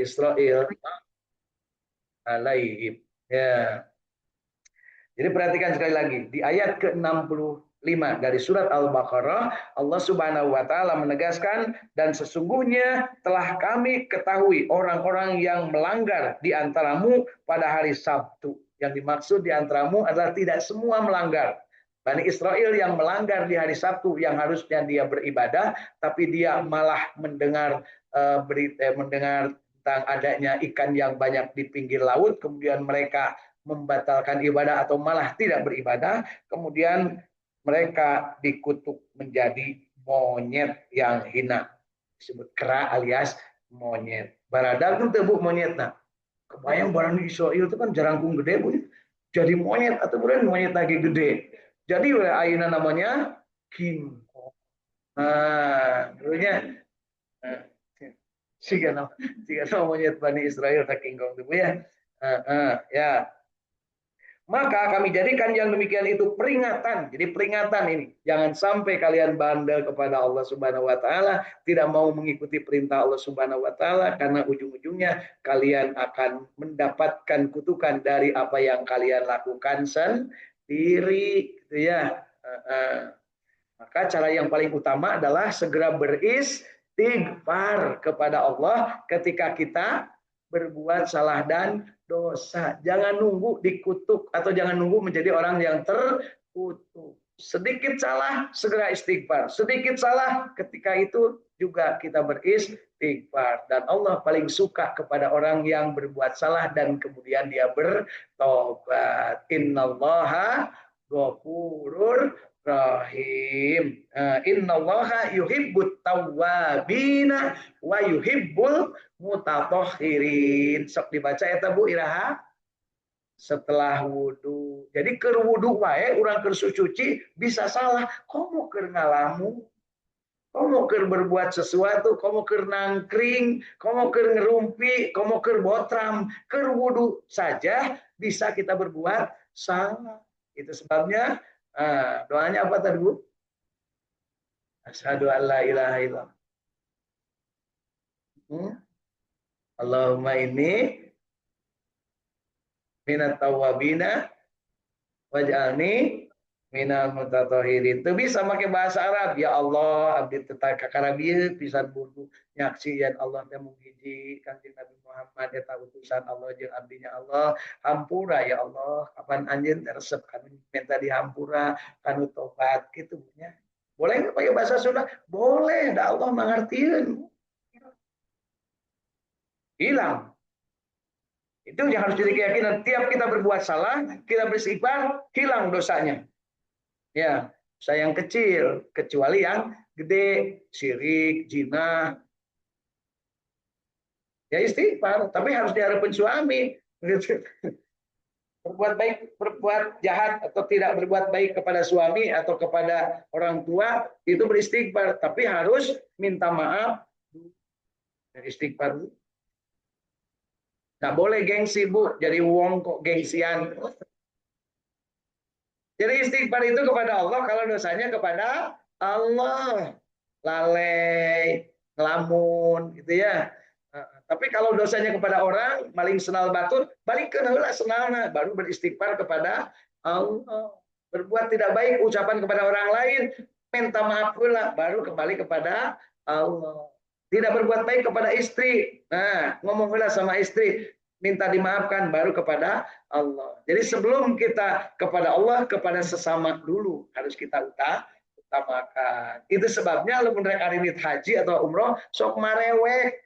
Israil alaihim. Ya. Jadi perhatikan sekali lagi di ayat ke-65 dari surat Al-Baqarah, Allah Subhanahu wa taala menegaskan, dan sesungguhnya telah kami ketahui orang-orang yang melanggar di antaramu pada hari Sabtu. Yang dimaksud di antaramu adalah tidak semua melanggar. Bani Israel yang melanggar di hari Sabtu yang harusnya dia beribadah, tapi dia malah mendengar mendengar tentang adanya ikan yang banyak di pinggir laut, kemudian mereka membatalkan ibadah atau malah tidak beribadah, kemudian mereka dikutuk menjadi monyet yang hina, disebut kera alias monyet. Baradag itu tebuk monyet. Nah, kebayang barang di Israel itu kan jarangkung gede, Bu. Jadi monyet atau bukan monyet lagi gede. Jadi ayeuna namanya King Kong. Nah, dulunya sih kan monyet Bani Israel King Kong itu ya. Ya. Maka kami jadikan yang demikian itu peringatan. Jadi peringatan ini. Jangan sampai kalian bandel kepada Allah Subhanahu wa taala, tidak mau mengikuti perintah Allah Subhanahu wa taala, karena ujung-ujungnya kalian akan mendapatkan kutukan dari apa yang kalian lakukan sendiri, gitu ya. Maka cara yang paling utama adalah segera beristighfar kepada Allah ketika kita berbuat salah dan dosa. Jangan nunggu dikutuk atau jangan nunggu menjadi orang yang terkutuk. Sedikit salah, segera istighfar. Sedikit salah, ketika itu juga kita beristighfar. Dan Allah paling suka kepada orang yang berbuat salah dan kemudian dia bertobat. Innallaha ghafurur rahim. Innallaha yuhibbut tawwabina wa yuhibbul mutatahhirin. Sok dibaca eta Bu iraha setelah wudhu. Jadi keur wudhu wae urang keur suci bisa salah, komo keur ngalamu, komo keur berbuat sesuatu, komo keur nangkring, komo keur ngerumpi, komo keur botram, keur wudhu saja bisa kita berbuat salah. Itu sebabnya doanya apa tadi Bu? Asyhadu an la ilaha illallah. Allahumma inni minat tawabina waj'alni minal mutatahhirin. Itu bisa pakai bahasa Arab. Ya Allah, abdi tetap kakarabieu pisan budu nyaksi yen Allah teh mung hiji Kanjeng Nabi Muhammad eta utusan Allah jeung abdinya Allah. Hampura ya Allah, kapan anjeun resep kanu minta dihampura kanu tobat kitu nya. Boleh nggak pakai bahasa Sunda? Boleh, da Allah mangartieun. Hilang. Itu yang harus jadi keyakinan. Tiap kita berbuat salah, kita beristighfar, hilang dosanya. Ya, dosa yang kecil, kecuali yang gede, syirik, zina. Ya istighfar, tapi harus diharapin suami. Berbuat baik, berbuat jahat atau tidak berbuat baik kepada suami atau kepada orang tua itu beristighfar, tapi harus minta maaf. Istighfar. Nggak boleh gengsi Bu, jadi wong kok gengsian. Jadi istighfar itu kepada Allah kalau dosanya kepada Allah. Lalai, ngelamun gitu ya. Tapi kalau dosanya kepada orang, maling senal batur, balik ke heula senalna, baru beristighfar kepada Allah. Berbuat tidak baik ucapan kepada orang lain, minta maaf pula, baru kembali kepada Allah. Tidak berbuat baik kepada istri. Nah, ngomong pula sama istri, minta dimaafkan baru kepada Allah. Jadi sebelum kita kepada Allah, kepada sesama dulu harus kita utamakan. Itu sebabnya lu rek arinit haji atau umroh sok marewek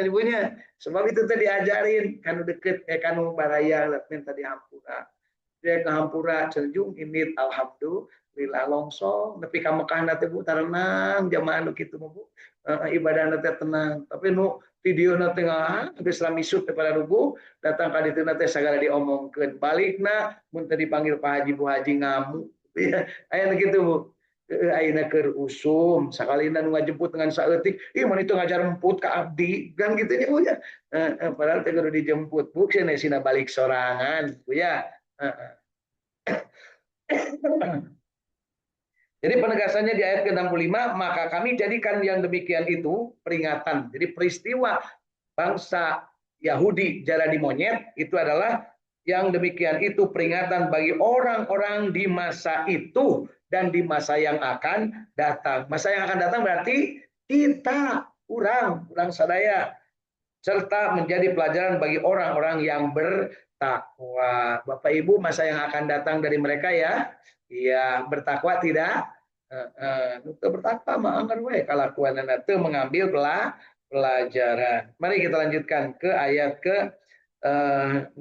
ibunya. Sebab itu tadi diajarin kanu deket kanu baraya minta dihampura. Dia ke hampura cenjung init alhamdulillah longsong nepi ka Mekah teh Bu tarenang jamaah nu kitu Bu. Ibadah nanti tenang, tapi nu video nanti nggak habis ramisut kepada rubuh datang ka ditu nanti segala diomongkeun balikna mun teu dipanggil Pak Haji Bu Haji ngamuk ya aya gitu Bu. Ayeuna keur usum sakalina nu ngajemput dengan saeutik ih mun itu ngajar emput ka abdi kan gitu nya Bu ya. Padahal teh kudu dijemput Bu cenah sina balik sorangan Bu ya. Jadi penegasannya di ayat ke-65, maka kami jadikan yang demikian itu peringatan. Jadi peristiwa bangsa Yahudi jadi monyet itu adalah yang demikian itu peringatan bagi orang-orang di masa itu dan di masa yang akan datang. Masa yang akan datang berarti kita, orang sadaya, serta menjadi pelajaran bagi orang-orang yang bertakwa. Bapak Ibu, masa yang akan datang dari mereka ya, ya bertakwa tidak, bertakwa mah anggar we kalakuan itu mengambil pelajaran. Mari kita lanjutkan ke ayat ke 67.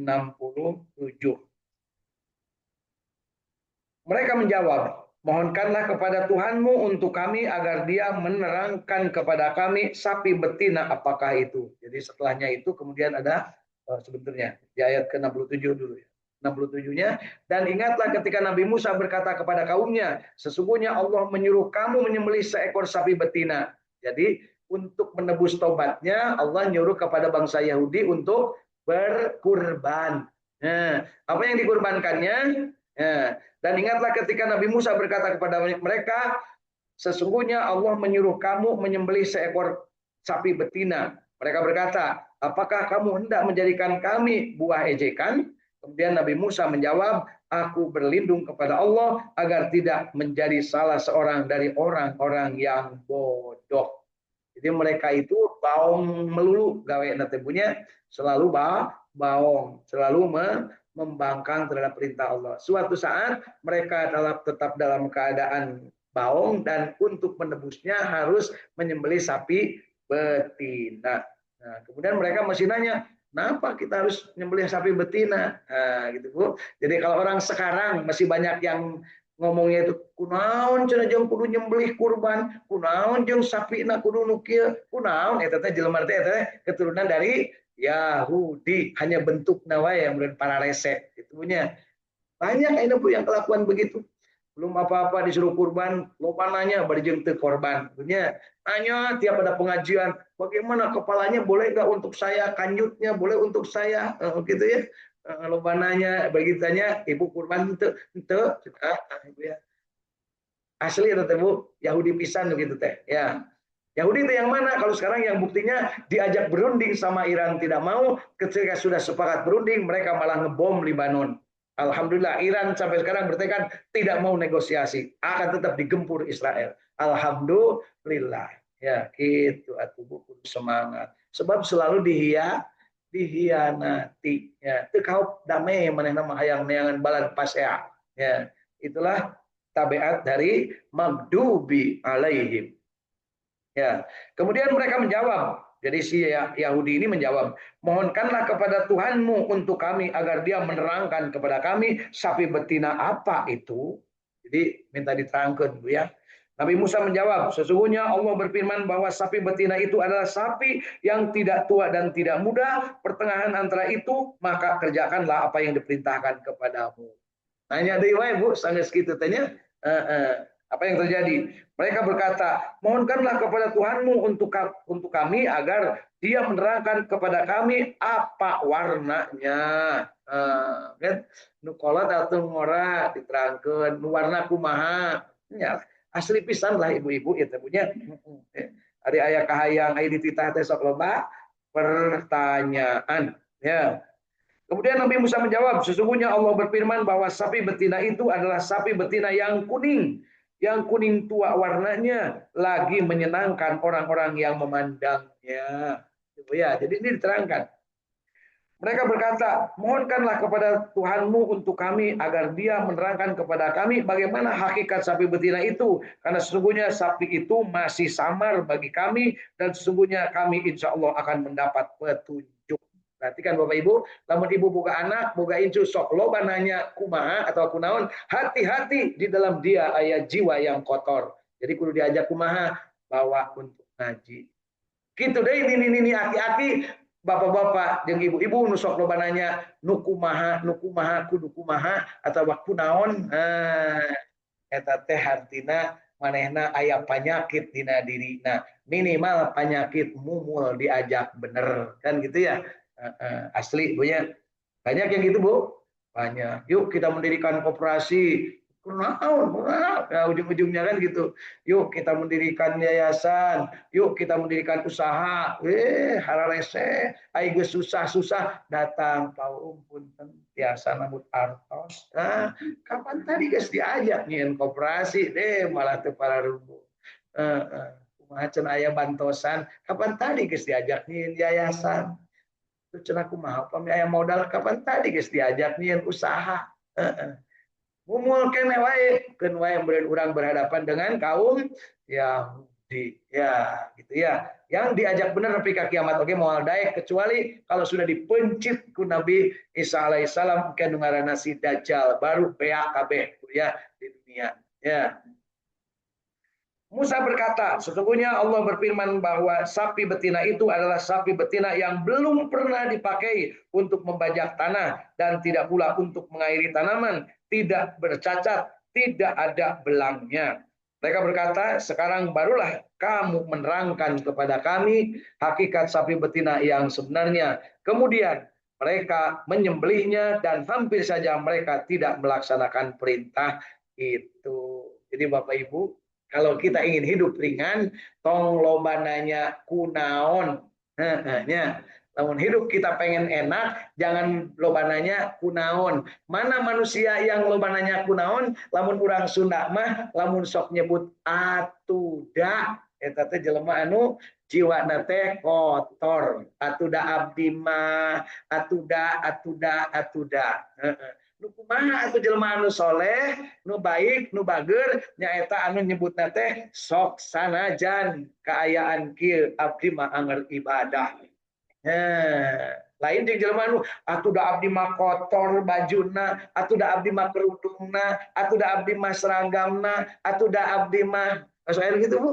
Mereka menjawab, mohonkanlah kepada Tuhanmu untuk kami agar dia menerangkan kepada kami sapi betina apakah itu. Jadi setelahnya itu kemudian ada sebenarnya di ayat ke-67 dulu ya. 67-nya, dan ingatlah ketika Nabi Musa berkata kepada kaumnya, sesungguhnya Allah menyuruh kamu menyembelih seekor sapi betina. Jadi untuk menebus tobatnya Allah nyuruh kepada bangsa Yahudi untuk berkurban. Nah, apa yang dikurbankannya? Nah, dan ingatlah ketika Nabi Musa berkata kepada mereka, sesungguhnya Allah menyuruh kamu menyembelih seekor sapi betina. Mereka berkata, apakah kamu hendak menjadikan kami buah ejekan? Kemudian Nabi Musa menjawab, aku berlindung kepada Allah agar tidak menjadi salah seorang dari orang-orang yang bodoh. Jadi mereka itu baong melulu gawe natebunya selalu baong, selalu membangkang terhadap perintah Allah. Suatu saat mereka tetap dalam keadaan baong dan untuk menebusnya harus menyembelih sapi betina. Nah, kemudian mereka masih nanya, kenapa kita harus menyembelih sapi betina? Nah, gitu Bu. Jadi kalau orang sekarang masih banyak yang ngomongnya itu kunaon cenah jeung kudu nyembelih kurban, kunaon jeung sapina kudu nu kieu, kunaon eta teh jelema teh keturunan dari Yahudi, hanya bentuk wae yang kemudian para rese itu punya. Banyak ini Bu yang kelakuan begitu. Belum apa-apa disuruh kurban, lupa nanya berjeng teu korban. Punya nanya tiap ada pengajian, bagaimana kepalanya boleh nggak untuk saya, kanjutnya boleh untuk saya, gitu ya. Lupa nanya, begitu tanya, ibu kurban itu, ibu ya. Asli itu teh Bu, Yahudi pisan gitu teh. Ya. Yahudi itu yang mana? Kalau sekarang yang buktinya diajak berunding sama Iran tidak mau, ketika sudah sepakat berunding mereka malah ngebom Libanon. Alhamdulillah Iran sampai sekarang bertekad tidak mau negosiasi, akan tetap digempur Israel. Alhamdulillah. Ya, gitu atuh Bu, semangat. Sebab selalu dihianati. Ya, teu kaup damai manehna mah hayang neangan balad pasea. Ya, itulah tabiat dari magdubi alaihim. Ya, kemudian mereka menjawab. Jadi si Yahudi ini menjawab, mohonkanlah kepada Tuhanmu untuk kami agar dia menerangkan kepada kami sapi betina apa itu. Jadi minta diterangkan, Bu ya. Nabi Musa menjawab, sesungguhnya Allah berfirman bahwa sapi betina itu adalah sapi yang tidak tua dan tidak muda, pertengahan antara itu, maka kerjakanlah apa yang diperintahkan kepadamu. Nanya deui Bu, sanggeus kitu tanya. Apa yang terjadi? Mereka berkata, mohonkanlah kepada Tuhanmu untuk kami agar dia menerangkan kepada kami apa warnanya. Kan? Nukolat atau ngora diterangkan, warna kumaha. Ya, asli pisan lah ibu-ibu itu punya. Ada ayah kahayang, ayah dititah teh sok loba pertanyaan. Ya. Kemudian Nabi Musa menjawab, sesungguhnya Allah berfirman bahwa sapi betina itu adalah sapi betina yang kuning tua warnanya, lagi menyenangkan orang-orang yang memandangnya. Ya, jadi ini diterangkan. Mereka berkata, mohonkanlah kepada Tuhanmu untuk kami agar dia menerangkan kepada kami bagaimana hakikat sapi betina itu. Karena sesungguhnya sapi itu masih samar bagi kami dan sesungguhnya kami insya Allah akan mendapat petunjuk. Perhatikan Bapak Ibu, lamun ibu boga anak, boga incu sok loba nanya kumaha atau kunaon, hati-hati di dalam dia aya jiwa yang kotor. Jadi kudu diajak kumaha, bawa untuk ngaji. Gitu deh ini aki-aki, bapak-bapak jeung ibu-ibu nu sok loba nanya nu kumaha kudu kumaha atau kunaon. Eta teh hartina manehna aya penyakit dina dirina. Minimal penyakit mumul diajak bener kan gitu ya. Asli Bu ya. Banyak yang gitu Bu. Banyak. Yuk kita mendirikan koperasi Kunaon, nah, ujung-ujungnya kan gitu. Yuk kita mendirikan yayasan, yuk kita mendirikan usaha. Hararese, aing susah-susah datang tahu punten biasa nambut artos. Nah, kapan tadi guys diajak nyen koperasi deh malah teu para rubuh. Kumaha cenah aya bantosan, kapan tadi guys diajak nyen yayasan. Itu cenah kumaha pami aya modal kapan tadi guys diajak nyen usaha. Mumul kene wae keun wae urang berhadapan dengan kaum Yahudi ya gitu ya yang diajak benar nepi ka kiamat oge moal daek kecuali kalau sudah dipencit ku Nabi Isa alaihissalam ke ngaranna si Dajjal baru beak kabeh ya di dunia ya. Musa berkata, sesungguhnya Allah berfirman bahwa sapi betina itu adalah sapi betina yang belum pernah dipakai untuk membajak tanah dan tidak pula untuk mengairi tanaman, tidak bercacat, tidak ada belangnya. Mereka berkata, sekarang barulah kamu menerangkan kepada kami hakikat sapi betina yang sebenarnya. Kemudian mereka menyembelihnya dan hampir saja mereka tidak melaksanakan perintah itu. Jadi Bapak Ibu, kalau kita ingin hidup ringan, tong loba nanya kunaon. Nya, namun hidup kita pengen enak, jangan loba nanya kunaon. Mana manusia yang loba nanya kunaon? Lamun urang Sunda mah, lamun sok nyebut atuda, eta teh jelema anu jiwa nate kotor. Atuda abdi mah, atuda. Nu kumaha atuh jelema anu soleh, nu baik, nu bager, nyaeta anu nyebutna teh sok sanajan kaayaan kieu abdi mah anger ibadah. Lain jeung jelema anu atuda abdi mah kotor bajuna, atuda abdi mah kerudungna, atuda abdi mah seragamna, atuda abdi mah asoer gitu Bu.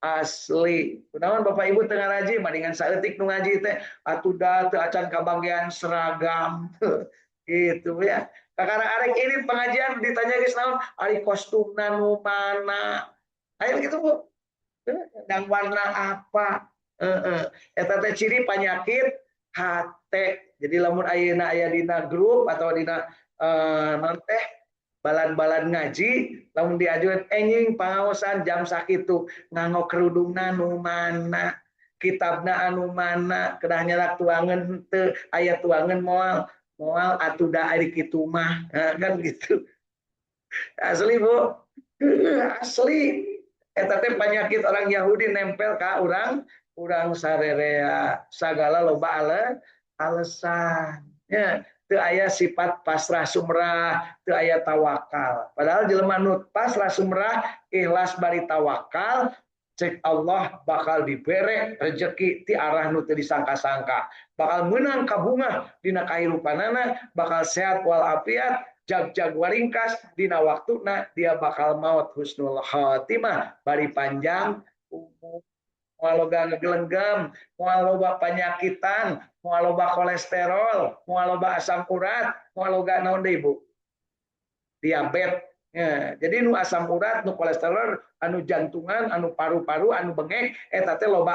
Asli. Kunaon Bapak Ibu teu ngaji mendingan saeutik nu ngaji teh atuda teu acan kabanggean seragam. Gitu ya. Kakara arek ini pengajian ditanya geus naon, ari kostumna nu mana. Ayo gitu Bu. Dan warna apa? Eta teh ciri penyakit hate. Jadi lamun ayeuna aya dina grup atau dina non teh balan-balan ngaji, lamun diajuan enjing pangaosan jam sakitu nganggo kerudungna nu mana, kitabna anu mana, kedah nyerak tuangan teu aya tuangan moal atuda ari kitu mah kan gitu. Asli Bu, asli eta teh penyakit orang Yahudi nempel ka urang sarerea sagala loba alasan ya teu aya sifat pasrah sumrah, teu aya tawakal. Padahal jelema nu pasrah sumrah, ikhlas bari tawakal, cek Allah bakal dibere rezeki ti arah nu teu disangka-sangka. Bakal menang kabungah dina kahirupanana, bakal sehat walafiat, jag waringkas dina waktuna dia bakal maut husnul khatimah bari panjang umur moal loba ngegelenggam, moal loba penyakitan, moal loba kolesterol, moal loba asam urat, moal loba naon deui Bu? Diabetes. Ya, jadi nu asam urat, nu kolesterol, anu jantungan, anu paru-paru, anu bengek, eta teh loba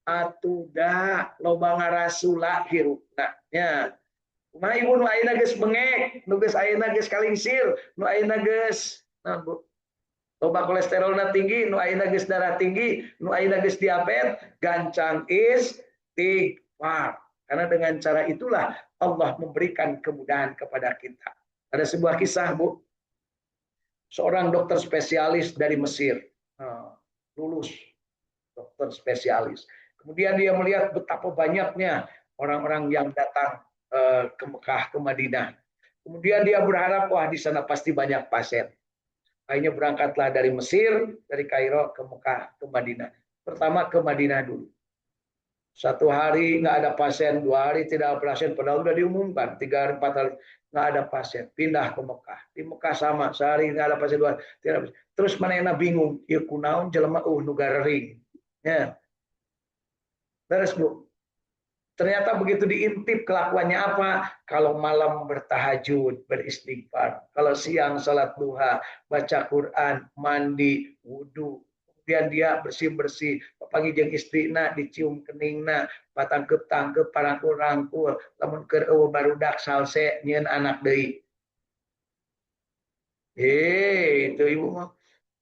atuda, loba ngarasula hirupna. Ya. Kumaha ibu nu ayeuna geus bengek, nu geus ayeuna geus kalingsir, nu ayeuna geus nah Bu, loba kolesterolna tinggi, nu ayeuna geus darah tinggi, nu ayeuna geus diabetes, gancang istighfar. Karena dengan cara itulah Allah memberikan kemudahan kepada kita. Ada sebuah kisah Bu, seorang dokter spesialis dari Mesir, lulus dokter spesialis. Kemudian dia melihat betapa banyaknya orang-orang yang datang ke Mekah, ke Madinah. Kemudian dia berharap, wah di sana pasti banyak pasien. Akhirnya berangkatlah dari Mesir, dari Kairo ke Mekah, ke Madinah. Pertama ke Madinah dulu. Satu hari nggak ada pasien, 2 hari tidak ada pasien, padahal sudah diumumkan 3 hari 4 hari nggak ada pasien. Pindah ke Mekah. Di Mekah sama, sehari nggak ada pasien, 2 hari tidak ada pasien. Terus manehna bingung, ya kunaon jelema nugara ring. Ya. Beres Bu. Ternyata begitu diintip kelakuannya apa? Kalau malam bertahajud, beristighfar. Kalau siang salat duha, baca Quran, mandi, wudhu. Kemudian dia bersih-bersih. Pagi jeung istrina dicium keningna, patangkep-tangkep, parangkul-rangkul. Lamun keur eueuh barudak salse nyieun anak deui. Itu ibu mah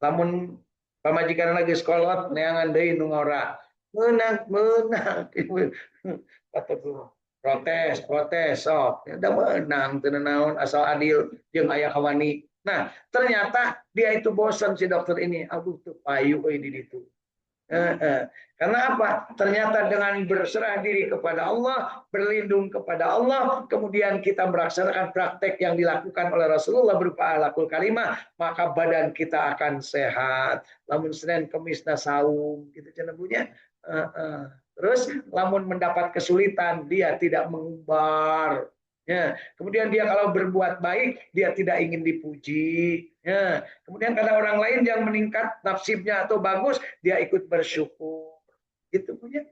lamun pamajikan lagi sekolot neangan deui nu ngora menang menang ibu kata guru protes protes sok ya udah menang teu naon asal adil jeung aya kawani. Nah ternyata dia itu bosan si dokter ini, aduh tuh payu euy di ditu. Karena apa? Ternyata dengan berserah diri kepada Allah, berlindung kepada Allah, kemudian kita melaksanakan praktek yang dilakukan oleh Rasulullah berupa alaqul kalimah, maka badan kita akan sehat. Lamun Senin Kemis saum gitu cenah punya. Terus lamun mendapat kesulitan dia tidak mengumbar. Ya, kemudian dia kalau berbuat baik dia tidak ingin dipuji. Ya, kemudian karena orang lain yang meningkat nasibnya atau bagus dia ikut bersyukur. Itu punya.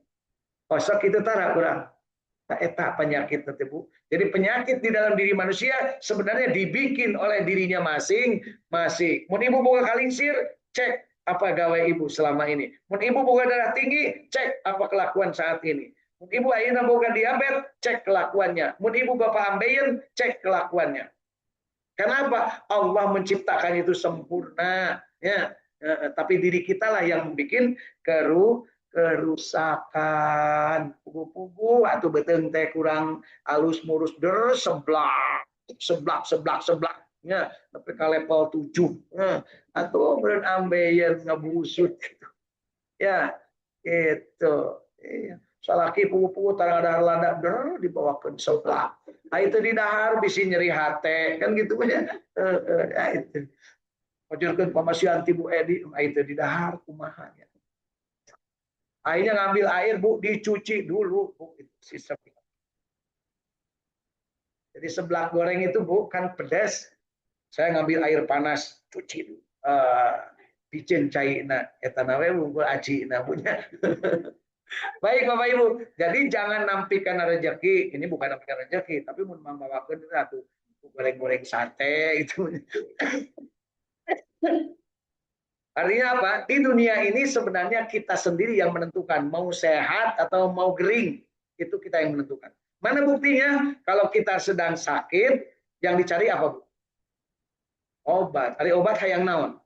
Kosok itu tara kurang. Eta penyakit nanti Bu. Jadi penyakit di dalam diri manusia sebenarnya dibikin oleh dirinya masing-masing. Mun ibu boga kalingsir, cek apa gawe ibu selama ini. Mun ibu boga darah tinggi, cek apa kelakuan saat ini. Mun ibu ayeuna boga diabetes, cek kelakuannya. Mun ibu bapak ambeien, cek kelakuannya. Kenapa? Allah menciptakan itu sempurna, ya. Tapi diri kita lah yang membuat kerusakan. Pugu-pugu atau beteng teh kurang halus murus seblak seblak ya, tapi ke level 7. Atau beren ambeien ngabusut gitu. Ya, itu. Iya. Salaki pugu-pugu tarang ada lada dibawakan seblak. Nah, itu di dahar bisa nyeri hati kan gitu ya. Ya itu. Pajurkeun pamasian ti Bu Edi, itu di dahar kumaha ya. Akhirnya ngambil air Bu, dicuci dulu Bu, itu sistem. Jadi seblak goreng itu Bu kan pedas. Saya ngambil air panas, cuci dulu. Bikin cairna eta nawe bungkul acina punya. Baik Bapak Ibu, jadi jangan nampikan rezeki. Ini bukan nampikan rezeki, tapi mau membawakan satu goreng-goreng sate itu. Artinya apa? Di dunia ini sebenarnya kita sendiri yang menentukan mau sehat atau mau gering. Itu kita yang menentukan. Mana buktinya? Kalau kita sedang sakit, yang dicari apa, Bu? Obat. Hari obat hayang naon?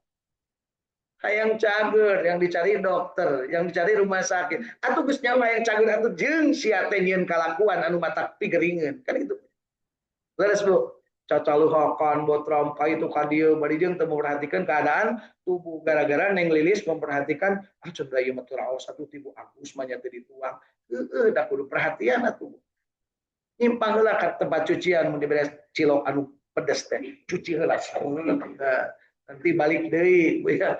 Hayang cager, yang dicari dokter, yang dicari rumah sakit. Atuh geus nyawa yang cager atuh jeung sia teh nyieun kalakuan anu matak pigeringeun. Kan itu. Leres Bu. Cacaluhakan botram ka itu ka dieu bari jeung teu memperhatikan keadaan tubuh gara-gara Neng Lilis memperhatikan cenah ieu mah teu raos atuh tibu Agus mah nya teu dituang. Da kudu perhatian atuh. Nyimpang heula ka tempat cucian mun dibere cilok anu pedes teh. Cuci heula. Nanti balik deui ya.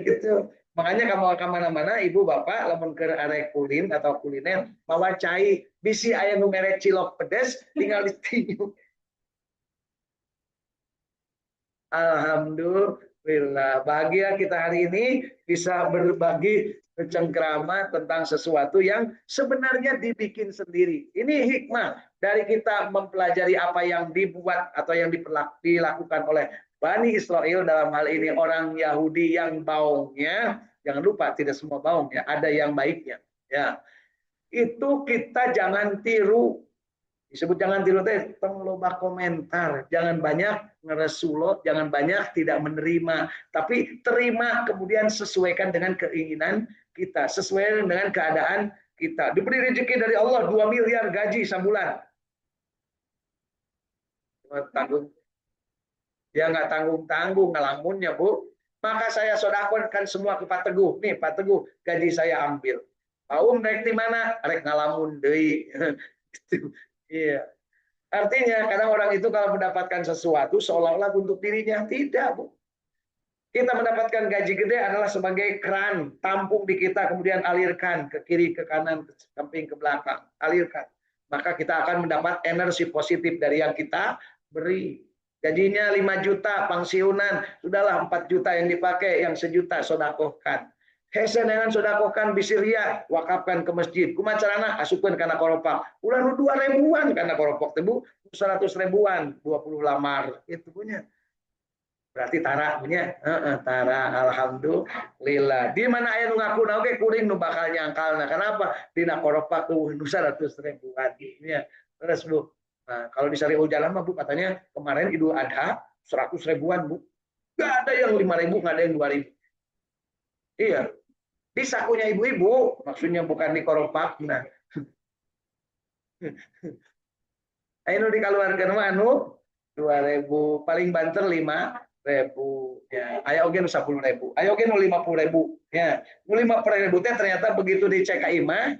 Gitu. Makanya kamu kemana-mana ibu bapak lamun ke arek kulin atau kuliner mawa cai bisi aya nu mere cilok pedes tinggal ditinyu. Alhamdulillah bahagia kita hari ini bisa berbagi cengkrama tentang sesuatu yang sebenarnya dibikin sendiri. Ini hikmah dari kita mempelajari apa yang dibuat atau yang dilakukan oleh Bani Israel, dalam hal ini orang Yahudi yang baungnya. Jangan lupa tidak semua baung ya, ada yang baiknya. Ya, itu kita jangan tiru. Disebut jangan tiru teh tong loba komentar, jangan banyak ngeresulo, jangan banyak tidak menerima, tapi terima kemudian sesuaikan dengan keinginan kita, sesuai dengan keadaan kita. Diberi rezeki dari Allah 2 miliar gaji sebulan. Tanggung. Ya nggak tanggung-tanggung ngelamunnya Bu. Maka saya sodakokan semua ke Pak Teguh. Nih Pak Teguh, gaji saya ambil. Paum rek di mana? Rek ngalamun deui. Iya. Artinya kadang orang itu kalau mendapatkan sesuatu seolah-olah untuk dirinya, tidak Bu. Kita mendapatkan gaji gede adalah sebagai keran, tampung di kita kemudian alirkan ke kiri, ke kanan, ke samping, ke belakang, alirkan. Maka kita akan mendapat energi positif dari yang kita beri. Gajinya 5 juta pensiunan, sudahlah 4 juta yang dipakai, yang 1 juta sodakohkan. Hesen dengan sodakohkan bisiria, wakafkan ke masjid. Kumacarana asupkan karena koropok. Ulah 2 ribuan karena koropok tebu, 100 ribuan, 20 lamar. Itu punya. Berarti tara punya. Tara alhamdulillah. Di mana aya nu ngaku oge kuring nu bakal nyangkalna. Kenapa? Dina koropok tuh 100 ribuan. Ya. Terus Bu. Nah, kalau di Syariul Jalan mah Bu katanya kemarin Idul Adha 100 ribuan, Bu. Nggak ada yang 5.000, nggak ada yang 2.000. Iya, di sakunya ibu-ibu, maksudnya bukan di koropak. Nah, ayo dikeluarkan manu 2.000, paling banter 5.000. Ya, ayo oke 10.000, ayo oke 50.000. Ya, 50.000 teh ternyata begitu dicek ke imah,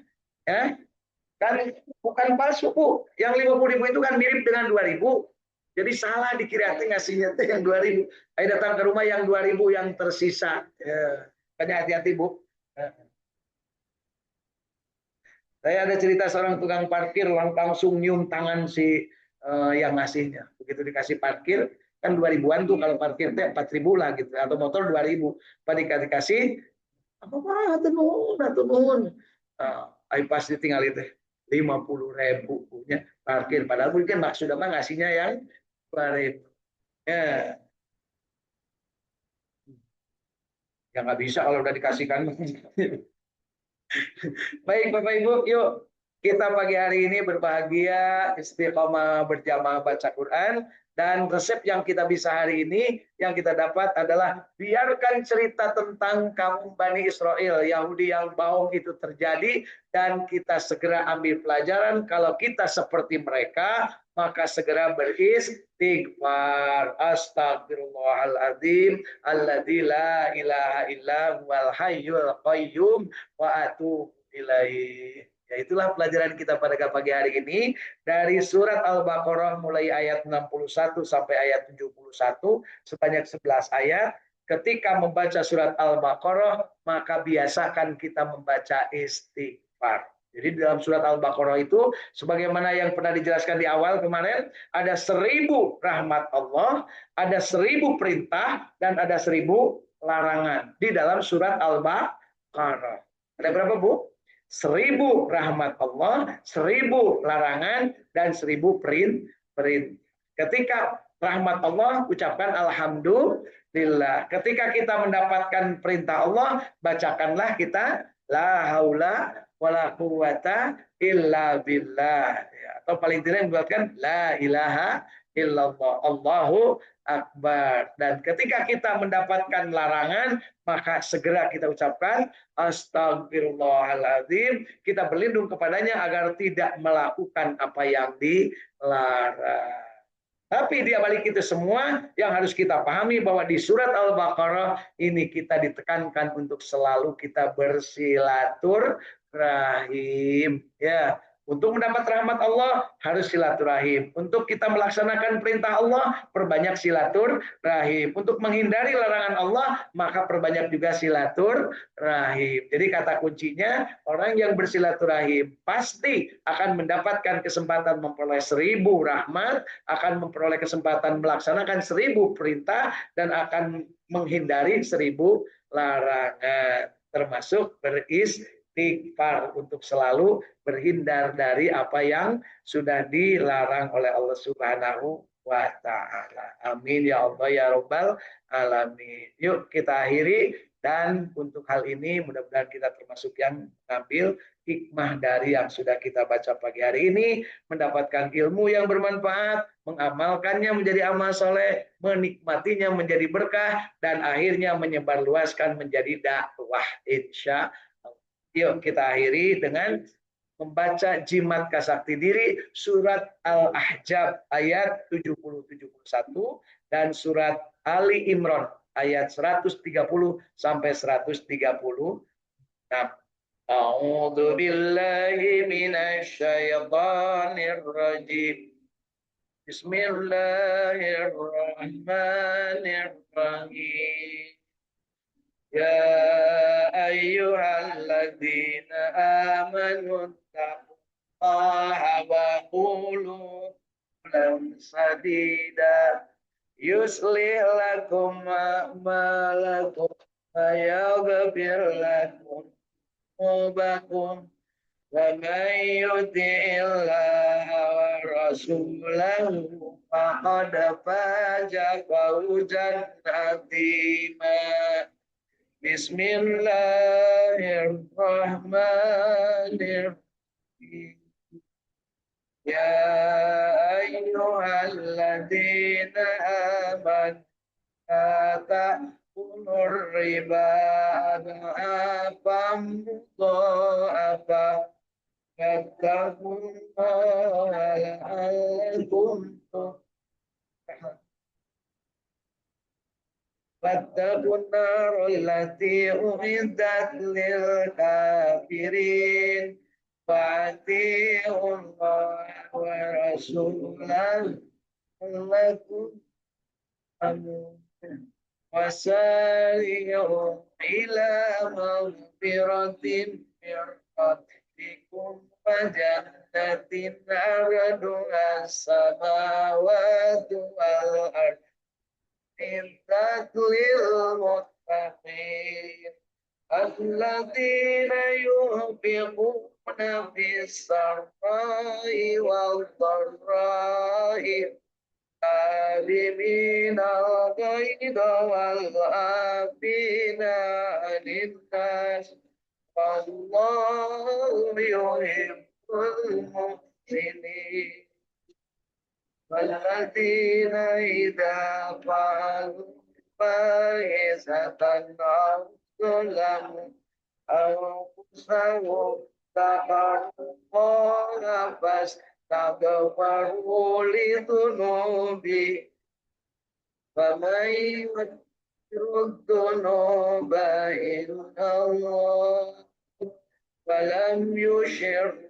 ya kan bukan palsu, Bu. Yang 50.000 itu kan mirip dengan 2.000. Jadi salah dikira ngasihnya teh yang 2.000. Ayo datang ke rumah yang 2.000 yang tersisa. Ya, makanya hati-hati, Bu. Ya. Saya ada cerita seorang tukang parkir langsung nyium tangan si yang ngasihnya. Begitu dikasih parkir, kan 2.000-an tuh kalau parkir teh 4.000 lah gitu, atau motor 2.000. Pada dikasih apa tenun, tenun. Ayo pasti tinggal itu 50.000 punya parkir. Padahal mungkin maksudnya mah ngasihnya yang 2.000. Ya, ya nggak bisa kalau udah dikasihkan. Baik Bapak Ibu, yuk kita pagi hari ini berbahagia istiqomah berjamaah baca Quran, dan resep yang kita bisa hari ini yang kita dapat adalah biarkan cerita tentang kaum Bani Israel Yahudi yang bohong itu terjadi, dan kita segera ambil pelajaran. Kalau kita seperti mereka maka segera beristighfar. Astagfirullahaladzim alladzi la ilaha illa huwal hayyul qayyum wa atubu ilaih. Ya, itulah pelajaran kita pada pagi hari ini dari surat Al-Baqarah mulai ayat 61 sampai ayat 71, sebanyak 11 ayat. Ketika membaca surat Al-Baqarah, maka biasakan kita membaca istighfar. Jadi dalam surat Al-Baqarah itu, sebagaimana yang pernah dijelaskan di awal kemarin, ada 1.000 rahmat Allah, ada 1.000 perintah, dan ada 1.000 larangan di dalam surat Al-Baqarah. Ada berapa, Bu? 1.000 rahmat Allah, 1.000 larangan, dan 1.000 perintah. Ketika rahmat Allah, ucapkan alhamdulillah. Ketika kita mendapatkan perintah Allah, bacakanlah kita la haula wala quwata illa billah. Ya, atau paling tidak membuatkan la ilaha illallah, Allahu akbar. Dan ketika kita mendapatkan larangan, maka segera kita ucapkan astagfirullahaladzim. Kita berlindung kepadanya agar tidak melakukan apa yang dilarang. Tapi di balik itu semua yang harus kita pahami bahwa di surat Al-Baqarah ini kita ditekankan untuk selalu kita bersilaturahim. Ya, untuk mendapat rahmat Allah harus silaturahim. Untuk kita melaksanakan perintah Allah, perbanyak silaturahim. Untuk menghindari larangan Allah, maka perbanyak juga silaturahim. Jadi kata kuncinya, orang yang bersilaturahim pasti akan mendapatkan kesempatan memperoleh 1.000 rahmat, akan memperoleh kesempatan melaksanakan 1.000 perintah, dan akan menghindari 1.000 larangan, termasuk beristighfar untuk selalu berhindar dari apa yang sudah dilarang oleh Allah Subhanahu wa ta'ala. Amin ya Allah ya Rabbal alamin. Yuk kita akhiri, dan untuk hal ini mudah-mudahan kita termasuk yang mengambil hikmah dari yang sudah kita baca pagi hari ini, mendapatkan ilmu yang bermanfaat, mengamalkannya menjadi amal soleh, menikmatinya menjadi berkah, dan akhirnya menyebarluaskan menjadi dakwah insya Allah. Yuk kita akhiri dengan membaca jimat kasakti diri surat Al-Ahzab ayat 70-71 dan surat Ali Imran ayat 130 sampai 136. A'udzu billahi minasy syaithanir rajim. Bismillahirrahmanirrahim. Ya ayyuhalladzina amanu taqullaha wa qulu qawlan sadida yuslih lakum a'malakum wa yaghfir lakum dhunubakum wa may yuti'illaha wa rasulahu faqad faza fawzan 'azima. Bismillahirrahmanirrahim. Ya ayyuhal alladzina amanu ta'kulur riba adhafam mudha'afa wattaqullaha la'allakum tuflihun. Wattaqun narul lati uiddat lil kafirin wa'ati'ullaha wa rasulahu lakum amun wasari'u ila maghfiratin min rabbikum wa jannatin arduha as-samawati wal ardh إنت للمتقين الذين ينفقون في السراء والضراء كاظمين الغيظ والعافين عن الناس والله يحب المحسنين والذين إذا فعلوا فاحشة أو ظلموا أنفسهم ذكروا الله فاستغفروا لذنوبهم ومن يغفر الذنوب إلا الله ولم يشركوا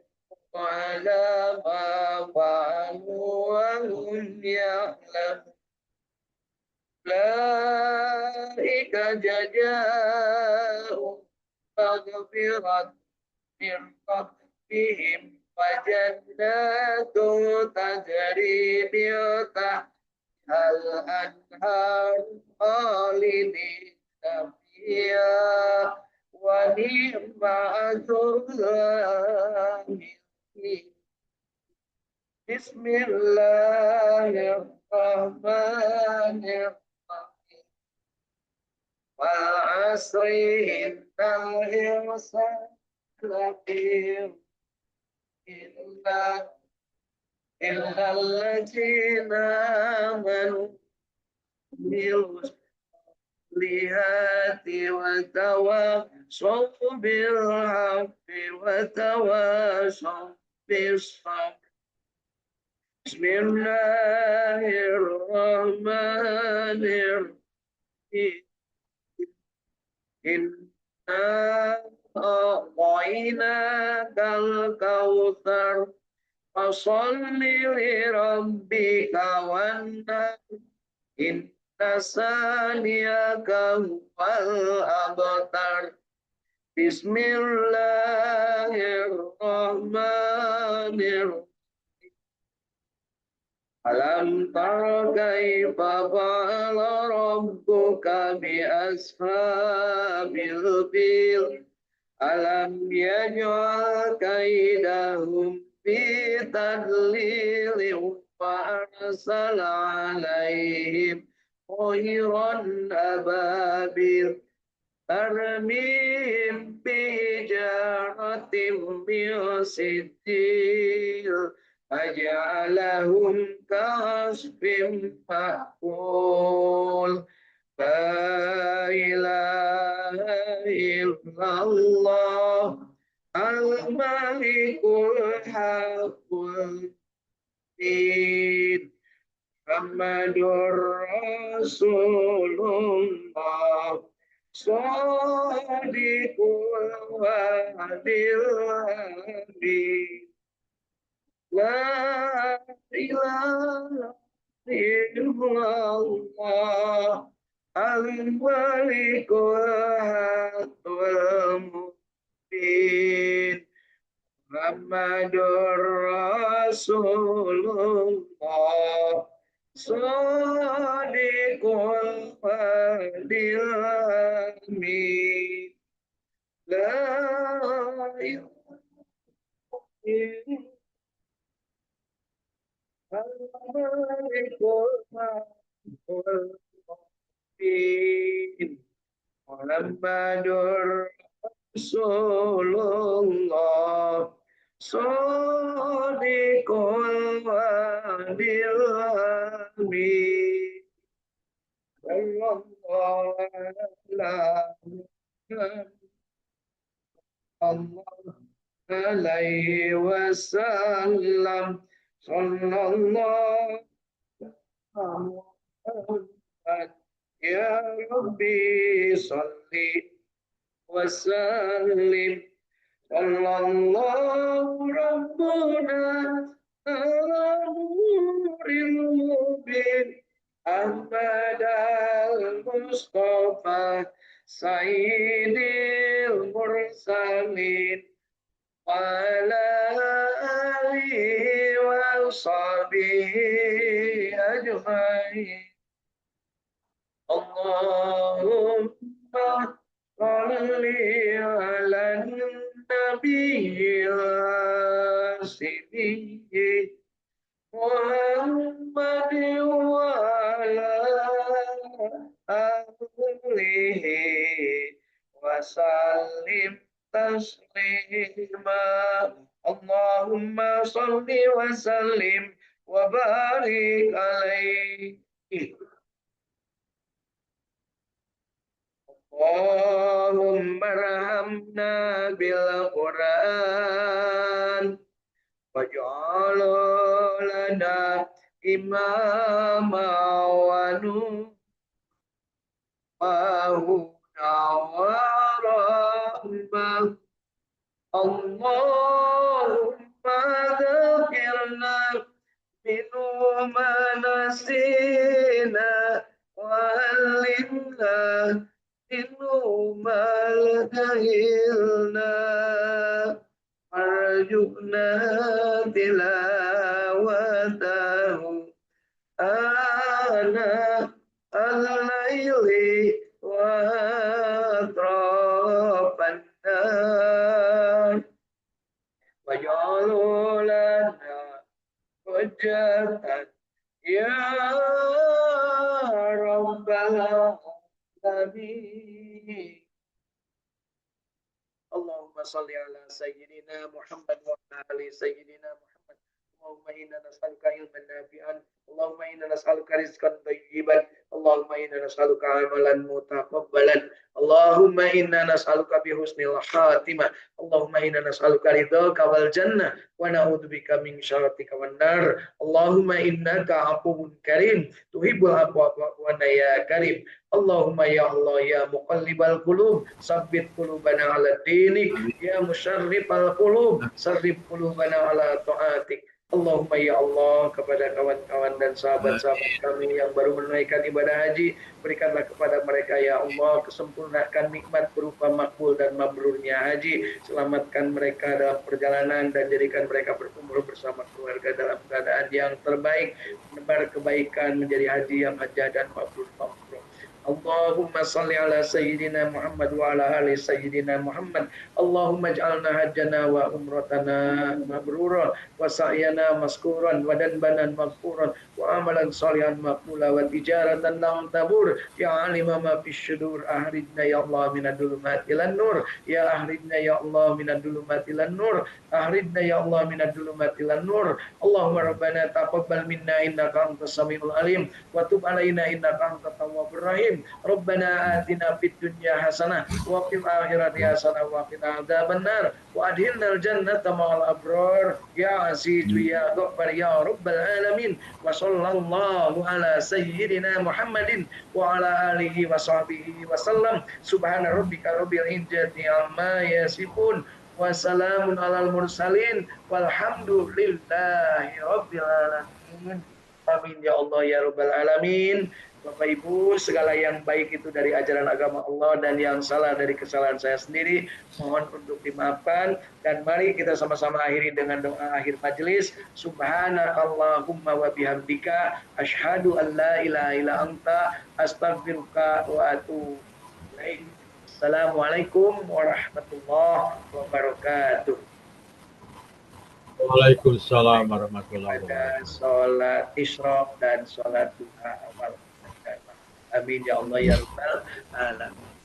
على ما فعلوا وهم يعلمون أولئك جزاؤهم مغفرة من ربهم وجنات تجري من تحتها الأنهار خالدين فيها ونعم أجر العاملين. بسم الله الرحمن الرحيم والعصر إن الإنسان لفي إلا الذين آمنوا بالصالحات وتواصوا بالحق وتواصوا بالصبر. بسم الله الرحمن الرحيم إنا أعطيناك الكوثر فصل لربك وانحر إن ثانيك هو الأبتر. بسم الله الرحمن الرحيم Alam tara kaifa fa'ala rabbuka bi ashabil fil alam yaj'al kaidahum fi tadlil wa arsala alaihim طيرا أبابيل ترميهم بحجارة من سجيل فجعلهم كعصف مأكول لا إله إلا الله الملك الحق المبين محمد رسول الله صادق الوعد الأمين لا إله إلا الله الملك الحق المبين محمد رسول الله صادق الوعد الأمين لا إله إلا الملك الحق المبين محمد رسول الله صادق الوعد alamin. Sallallahu alaihi wasallam. Sallallahu Muhammad. Ya Rabbi salli wa sallim. Sallallahu Rabbuna ala nuril mubin. Ahmad al-Mustafa Sayyidil Mursalin wa ala alihi wa sahbihi ajma'in. Allahumma salli ala nabiyil siddiq Muhammad wa ala alihi wa sallim taslima. Allahumma salli wa sallim wa barik alaihi. Allahumma rahamna bil Quran waj'al lana imama wa nuran wa rahmah. Allahumma dzakirna minhu ma nasina wa alimna minhu ma jahilna arjuna tilawatahu ana al-laili wa atrafan nar waj'alhu lana hujjatan ya rabbal alamin. Allahumma salli ala sayyidina Muhammad wa ala ali sayyidina Muhammad. Allahumma inna nas'aluka ilman nafi'an. Allahumma inna nas'aluka rizqan thayyiban. Allahumma inna nas'aluka amalan mutaqabbalan. Allahumma inna nas'aluka bi husnil khatimah. Allahumma inna nas'aluka ridhaka wal jannah wa na'udzubika min syarrika wan nar. Allahumma innaka afuwun karim tuhibbul afwa fa'fu anna ya karim. Allahumma ya Allah ya muqallibal qulub sabbit qulubana ala dinik ya musyarrifal qulub sarrif qulubana ala ta'atik. Allahumma ya Allah, kepada kawan-kawan dan sahabat-sahabat kami yang baru menunaikan ibadah haji, berikanlah kepada mereka ya Allah, kesempurnakan nikmat berupa makbul dan mabrurnya haji, selamatkan mereka dalam perjalanan dan jadikan mereka berkumpul bersama keluarga dalam keadaan yang terbaik, menebar kebaikan menjadi haji yang hajjah dan mabrur. Allahumma salli ala sayyidina Muhammad wa ala ali sayyidina Muhammad. Allahumma ij'alna hajjana wa umratana mabrura wa sa'yana maskuran wa danbanan maghfuran wa amalan salihan maqbula wa tijaratan lam tabur ya alima ma fis syudur ahridna ya Allah minad dhulumati ilan nur ya ahridna ya Allah minad dhulumati ilan nur ahridna ya Allah minad dhulumati ilan nur. Allahumma rabbana taqabbal minna innaka antas samiul alim wa tub alaina innaka antat tawwabur rahim. Rabbana atina fid dunya hasanah wa fil akhirati hasanah wa qina adzabannar wa adkhilnal jannata ma'al abrar ya azizu ya ghaffar ya rabbal alamin. Wa sallallahu ala sayyidina Muhammadin wa ala alihi wa sahbihi wa sallam. Subhana rabbika rabbil izzati amma yasifun wa salamun alal mursalin walhamdulillahi rabbil alamin. Amin ya Allah ya rabbal alamin. Bapak Ibu, segala yang baik itu dari ajaran agama Allah dan yang salah dari kesalahan saya sendiri, mohon untuk dimaafkan. Dan mari kita sama-sama akhiri dengan doa akhir majelis. Subhanakallahumma wa bihamdika asyhadu an la ilaha illa anta astaghfiruka wa atubu ilaik. Assalamualaikum warahmatullahi wabarakatuh. Waalaikumsalam warahmatullahi wabarakatuh. Sholat isyraq dan sholat duha awal. Amin ya Allah ya rabbal alamin.